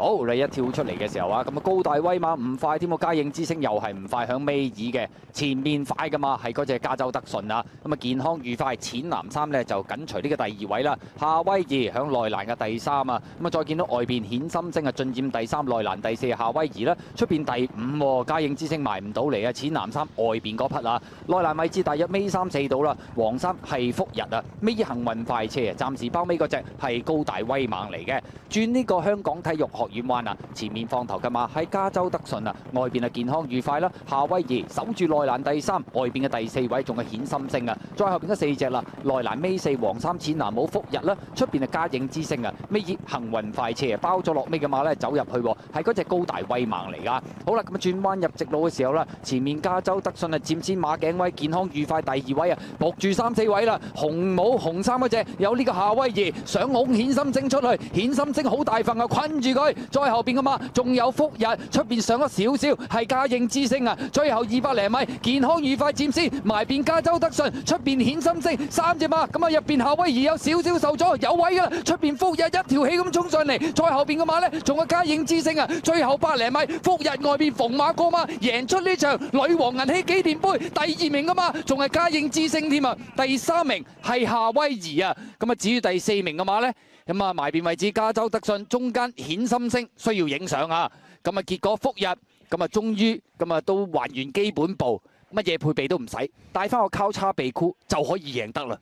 好，你一跳出嚟嘅時候啊，咁啊高大威猛唔快添喎，嘉應之星又係唔快響尾二嘅，前面快噶嘛，係嗰隻加州德順啊，咁啊健康愉快，淺藍衫咧就緊隨呢個第2位啦，夏威夷響內欄嘅第3啊，咁啊再見到外邊顯心星啊進佔第3，內欄第4夏威夷啦，出邊第5喎，嘉應之星埋唔到嚟啊，淺藍衫外邊嗰匹啊，內欄位置大約尾3、4度啦，黃衫係福日啊，尾幸運快車啊，暫時包尾嗰隻係高大威猛嚟嘅，轉呢個香港體育學院灣啊，前面放頭嘅馬喺加州德順啊，外邊啊健康愉快啦，夏威夷守住內欄第3，外邊嘅第4位仲係顯心星啊，再後邊嗰4隻啦，內欄尾4黃衫淺藍帽福日啦，出邊係嘉應之星啊，尾二幸運快車啊，包咗落尾嘅馬咧走入去喎，係嗰隻高大威猛嚟噶。好啦，咁啊轉彎入直路嘅時候啦，前面加州德順啊佔先馬頸位，健康愉快第2位啊，搏住3、4位啦，紅帽紅衫嗰隻有呢個夏威夷想拱顯心星出去，顯心星好大份啊，困住佢。再後邊嘅馬仲有福日，出邊上咗少少係嘉應之星啊，最後200零米健康愉快佔先，埋邊加州德順，出邊顯心星3隻馬，咁啊入邊夏威夷有少少受阻，有位噶啦，出邊福日一條氣咁衝上嚟，再後邊嘅馬呢，仲有嘉應之星啊，最後100零米福日外邊逢馬過馬贏出呢場女王銀禧紀念杯，第2名嘅馬仲係嘉應之星添啊，第3名係夏威夷啊，咁啊至於第4名嘅馬呢？咁啊埋邊位置加州德順，中間顯心星需要影相啊！咁啊結果福日，咁啊終於咁啊都還原基本步，乜嘢配備都唔使，帶翻個交叉鼻箍就可以贏得啦。